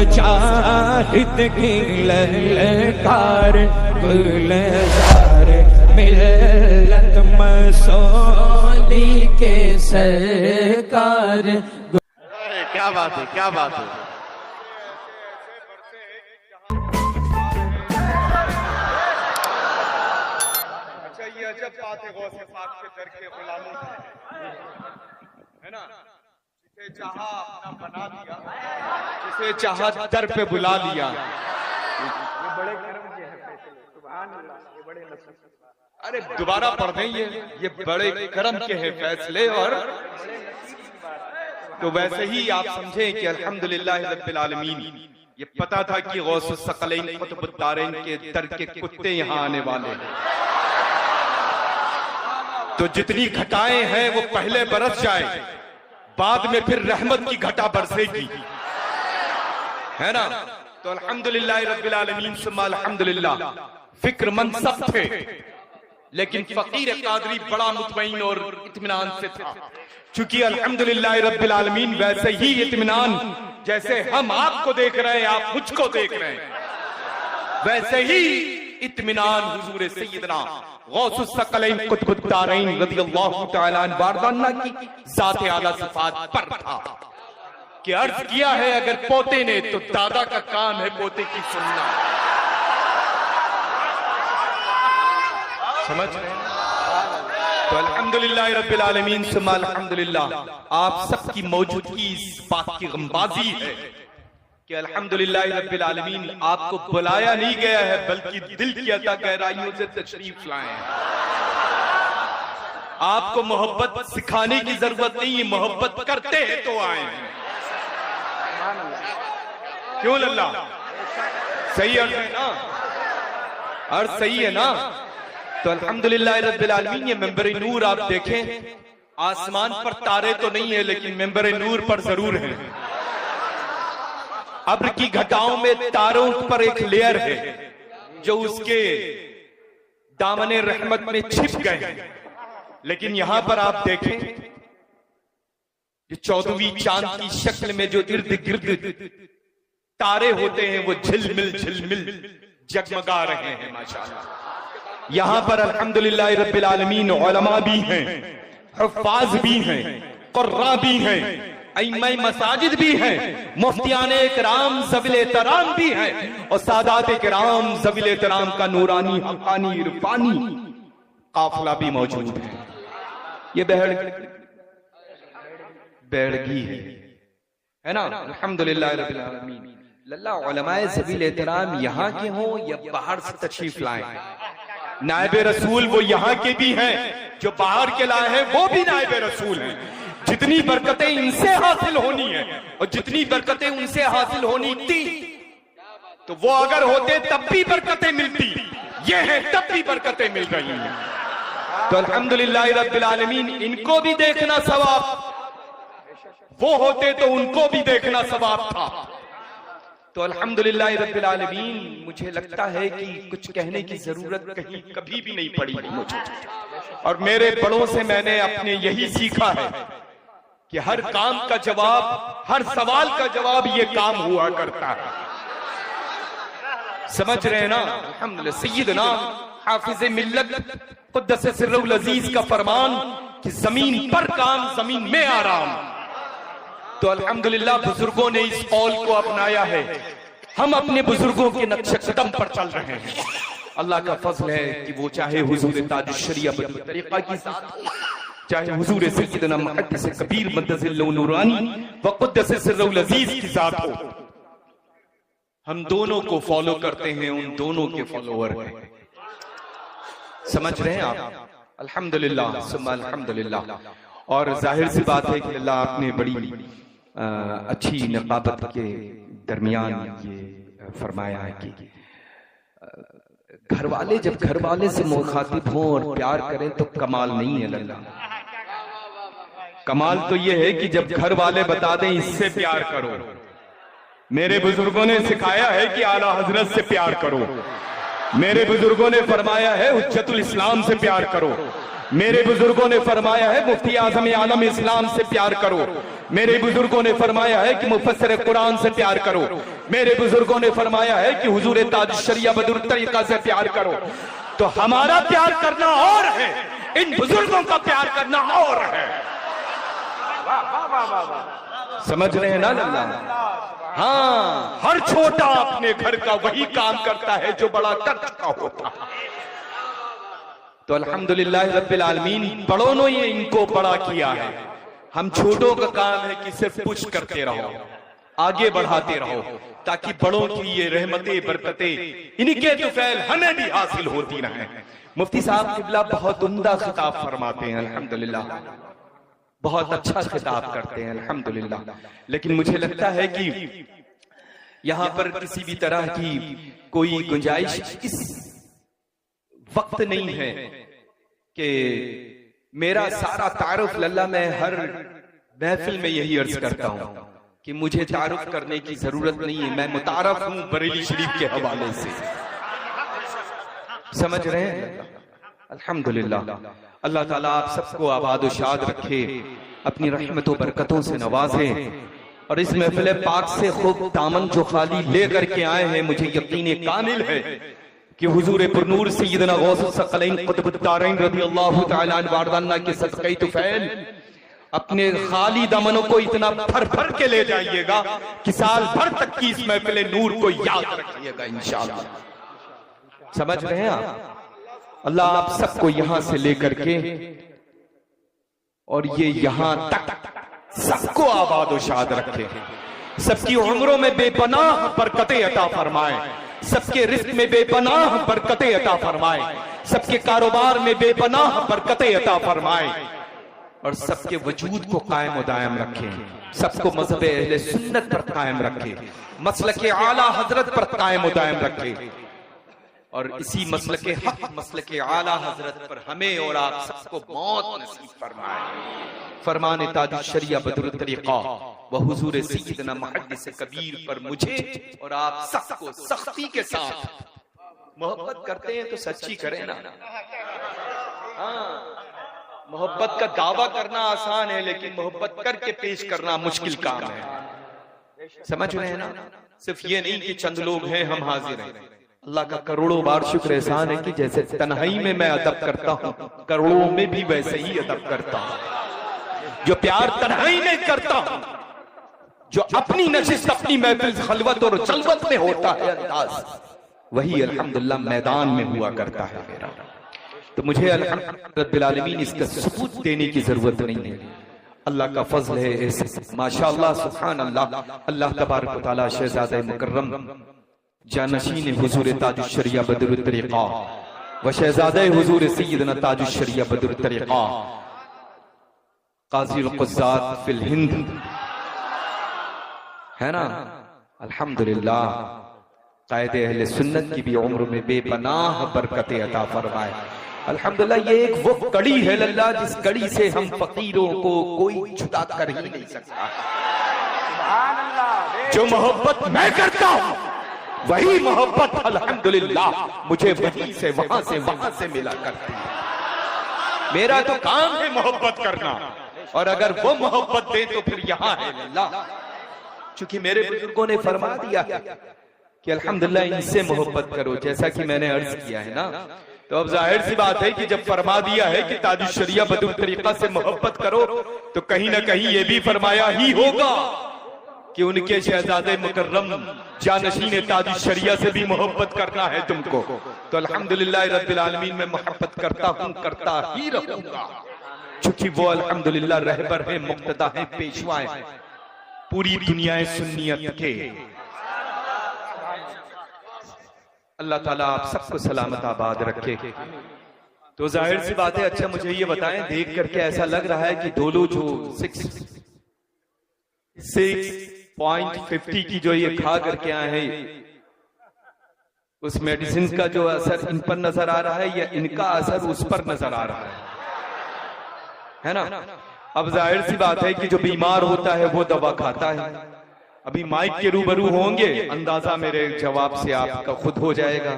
मुजाहिद की ललकार गुलजार मिल्लत मसूली के सरकार। क्या बात है, क्या बात है। अच्छा, ये अजब बात है गौसे पाक के दर के गुलामों की, है ना। जिसे चाहा अपना बना दिया, जिसे चाहा दर पे बुला लिया। ये बड़े कर्म के हैं फैसले, सुभान अल्लाह। ये बड़े नसीब, अरे दोबारा पढ़ दें ये बड़े कर्म के हैं फैसले। और तो वैसे ही आप समझें कि अल्हम्दुलिल्लाह रब्बिल आलमीन, ये पता था कि गौसुस सकलैन कुतुबुद्दारैन के दर के कुत्ते यहाँ आने वाले हैं, तो जितनी घटाएं हैं वो पहले बरस जाए, बाद में फिर रहमत की घटा बरसेगी, है ना। तो अल्हम्दुलिल्लाह रब्बिल आलमीन सुम्मा अल्हम्दुलिल्लाह। फिक्रमंद सब थे, लेकिन फकीर कादरी बड़ा मुतमईन और इत्मीनान से था। चूंकि अल्हम्दुलिल्लाह रब्बिल आलमीन वैसे ही इत्मीनान, जैसे हम आपको देख रहे हैं, आप मुझको देख रहे हैं, वैसे ही इत्मीनान हुजूर सैयदना गौसुस सकलैन कुतुबुद्दारैन रज़ियल्लाहु तआला अन्हु वारदाना की ज़ात आला सिफात पर था कि अर्ज किया है, अगर पोते ने तो दादा का काम है पोते की सुनना। समझ रहे हैं? तो अल्हम्दुलिल्लाह रब्बिल आलमीन सुम्मा अल्हम्दुलिल्लाह। आप सबकी मौजूदगी इस बात की गमबाजी है कि अल्हम्दुलिल्लाह रब्बिल आलमीन आपको बुलाया नहीं गया है, बल्कि दिल की अता गहराइयों से तशरीफ लाए हैं। आपको मोहब्बत सिखाने की जरूरत नहीं है, मोहब्बत करते हैं तो आए हैं। क्यों लल्ला? सही अर्थ है ना? अर्थ सही है ना? तो अल्हम्दुलिल्लाह रब्बिल आलमीन, ये मेंबर नूर आप देखें, आसमान पर तारे तो नहीं है, लेकिन मेंबर नूर पर जरूर है। अब्र की घटाओं में तारों पर एक लेयर है जो उसके दामने रहमत में छिप गए, लेकिन यहां पर आप देखें, ये 14वीं चांद की शक्ल में जो इर्द गिर्द तारे होते हैं, वो झिलमिल झिलमिल जगमगा रहे हैं माशाअल्लाह। यहां पर अल्हम्दुलिल्लाह रब्बिल आलमीन उलमा भी हैं, हुफ्फाज भी हैं, कुर्रा भी हैं, इमाम मसाजिद भी हैं, मुफ्तियान इकराम ज़वील एहतराम भी हैं, और सादात इकराम ज़वील एहतराम का नूरानी हक़ानी इरफानी काफिला भी मौजूद है। ये बैठगी है ना। अल्हम्दुलिल्लाह रब्बिल आलमीन। लल्ला उलमाए ज़वील एहतराम यहाँ के हों या बाहर से तशरीफ लाए, नायब रसूल वो यहाँ के भी हैं, जो बाहर के लाए हैं वो भी नायब रसूल हैं। जितनी बरकतें इनसे हासिल होनी है और जितनी बरकतें उनसे हासिल होनी थी, तो वो अगर होते तब भी बरकतें मिलती, ये है तब भी बरकतें मिल रही हैं। तो अल्हम्दुलिल्लाह रब्बिल आलमीन, इनको भी देखना सवाब, वो होते तो उनको भी देखना सवाब था। तो अल्हम्दुलिल्लाह रब्बिल आलमीन, मुझे लगता है कि कुछ कहने की जरूरत कहीं कभी भी नहीं पड़ी मुझे, और मेरे बड़ों से मैंने अपने यही सीखा है कि हर काम का जवाब, हर सवाल का जवाब ये काम हुआ करता है। समझ रहे हैं ना? अल्हम्दुलिल्लाह। सैयदना हाफिज़ मिल्लत क़ुद्दस सिर्रुल अज़ीज़ का फरमान कि जमीन पर काम, जमीन में आराम। तो अल्हम्दुलिल्लाह बुजुर्गों ने इस कौल को अपनाया है, हम अपने बुजुर्गों के नक्शे कदम पर चल रहे हैं। अल्लाह का फजल है कि वो चाहे हुजूर ताजुश शरीयत तरीका की साथ, चाहे हुजूर सैयदना मुहद्दिस कबीर मद्दज़िल नूरानी व क़ुद्दस सिर्रुल अज़ीज़ की जात हो, हम दोनों को फॉलो करते हैं, उन दोनों के फॉलोअर हैं। समझ रहे हैं आप? अल्हम्दुलिल्लाह सुम्मा अल्हम्दुलिल्लाह। और जाहिर सी बात है कि अल्लाह आपने बड़ी अच्छी नक़ाबत के दरमियान ये फरमाया है कि घर वाले जब घर वाले से मुखातिब हों और प्यार करें तो कमाल नहीं है लल्ला। कमाल तो ये है कि जब घर वाले बता दें इससे प्यार करो। मेरे बुजुर्गों ने सिखाया है कि आला हजरत से प्यार करो, मेरे बुजुर्गों ने फरमाया है हुज्जतुल इस्लाम से प्यार करो, मेरे बुजुर्गों ने फरमाया है मुफ्ती आजम आलम इस्लाम से प्यार करो, मेरे बुजुर्गों ने फरमाया है कि मुफस्सिर कुरान से प्यार करो, मेरे बुजुर्गों ने फरमाया है कि हुजूर ताज शरिया बदरुल तरीका से प्यार करो, तो हमारा प्यार करना और है, इन बुजुर्गों का प्यार करना और है। समझ रहे हैं ना लल्ला? हाँ, हर छोटा अपने घर का वही काम करता है जो बड़ा कर चुका होता है। तो अल्हम्दुलिल्लाह रब्बिल आलमीन, बड़ों ने ये इनको बड़ा किया है। हम छोटों का काम है कि सिर्फ पुश करते रहो, आगे बढ़ाते रहो, ताकि बड़ों की ये रहमतें बरकतें, इनके तुफैल हमें भी हासिल होती रहे। मुफ्ती साहब किबला बहुत उम्दा खिताब फरमाते हैं, अल्हम्दुलिल्लाह बहुत अच्छा खिताब करते हैं, अल्हम्दुलिल्लाह। लेकिन मुझे लगता है कि यहां पर किसी भी तरह की कोई गुंजाइश इस वक्त नहीं है कि मेरा सारा तारुफ लल्ला, मैं हर महफिल में यही अर्ज करता हूं कि मुझे तारुफ करने की जरूरत नहीं है, मैं मुतारफ हूं बरेली शरीफ के हवाले से। समझ रहे हैं? अल्हम्दुलिल्लाह, अल्लाह ताला आप सबको आबाद और शाद रखे, अपनी रहमतों बरकतों से नवाजे, और इस महफिल पाक से खूब दामन जो खाली लेकर के आए हैं, मुझे यकीन कामिल है कि हुजूर पुरनूर सैयदना गौसुस सकलैन कुतुबुद्दारैन रज़ियल्लाहु तआला अन्हु वारदाना के सदक़े तुफैल अपने खाली दामनों को इतना भर भर के ले जाइएगा कि साल भर तक की इस महफिल नूर को याद रखिएगा इंशाअल्लाह। समझ रहे हैं आप? अल्लाह आप सबको यहां से लेकर के और ये यहां तक सबको आबाद और शाद रखे, सबकी उम्रों में बेपनाह बरकतें अता फरमाए, सबके रिज़्क़ में बेपनाह बरकतें अता फरमाए, सबके कारोबार में बेपनाह बरकतें अता फरमाए, और सबके वजूद को कायम और दायम रखे, सबको मज़हब अहले सुन्नत पर कायम रखे, मसलक आला हजरत पर कायम और दायम रखे, और इसी मसलक हक मसलक आला हजरत पर हमें और आप सबको मौत नसीब फरमाए। फरमाने ताजुश शरिया बदरुल तरीका व हुजूर सैयदना मुहद्दिस कबीर पर मुझे और आप सबको सख्ती के साथ मोहब्बत करते हैं तो सच्ची करें ना। हाँ, मोहब्बत का दावा करना आसान है, लेकिन मोहब्बत करके पेश करना मुश्किल काम है। समझ रहे हैं ना? सिर्फ ये नहीं कि चंद लोग हैं हम हाजिर हैं। अल्लाह का करोड़ों बार शुक्र एहसान है कि जैसे तन्हाई में मैं अदब करता हूँ, करोड़ों में भी वैसे ही अदब करता हूँ। जो प्यार तन्हाई में करता हूँ, जो अपनी नशिस्त अपनी महफिल खलवत और जलवत में होता है अंदाज, वही अल्हम्दुलिल्लाह मैदान में हुआ करता है मेरा। तो मुझे अल्हम्दुलिल्लाह रब्बिल आलमीन इसका सबूत देने की जरूरत नहीं है, अल्लाह का फजल है ऐसे। माशाअल्लाह सुभान अल्लाह, अल्लाह तबारक व तआला शहजादे मुकर्रम जानशीन हुजूर ताजुश शरिया बदरुल तरीका व शहजादे हुजूर सैयदना ताजुश शरिया बदरुल तरीका काज़ी क़ुज़्ज़ात फिल हिंद है ना, अल्हम्दुलिल्लाह कायदे अहले सुन्नत की भी उम्र में बेपनाह बरकतें अता फरमाए। अल्हम्दुलिल्लाह ये एक वो कड़ी है लल्ला जिस कड़ी से हम फकीरों को कोई जुदा कर ही नहीं सकता। जो मोहब्बत मैं करता हूं वही मोहब्बत अल्हम्दुलिल्लाह मुझे वहीं से वहां से मिला करती है। मेरा तो काम है मोहब्बत करना, और अगर वो मोहब्बत दे तो फिर यहां है अल्लाह। चूंकि मेरे बुजुर्गों ने फरमा दिया कि अल्हम्दुलिल्लाह इनसे मोहब्बत करो, जैसा कि मैंने अर्ज किया है ना, तो अब जाहिर सी बात है कि जब फरमा दिया है कि ताजुश शरिया बदरुल तरीका से मोहब्बत करो, तो कहीं ना कहीं ये भी फरमाया ही होगा कि उनके शहजादे मुकर्रम जानशीन ताजुश शरिया से भी मोहब्बत करना है तुमको। तो अल्हम्दुलिल्लाह रब्बिल आलमीन में मोहब्बत करता हूं, करता ही रहूंगा, चूंकि वो अल्हम्दुलिल्लाह रहबर है, मुक्तदा है, पेशवा है पूरी दुनिया सुन्नियत के। अल्लाह ताला आप सबको सलामत आबाद रखे। तो जाहिर सी बात है, अच्छा मुझे ये बताएं, देख करके ऐसा लग रहा है कि डोलो जो 6.50 की जो ये खा करके आए हैं, उस मेडिसिन का जो असर इन पर नजर आ रहा है या इनका असर उस पर नजर आ रहा है ना? अब जाहिर सी बात है कि जो बीमार होता है वो दवा खाता है। अभी माइक के रूबरू होंगे, अंदाजा मेरे जवाब से आपका खुद हो जाएगा।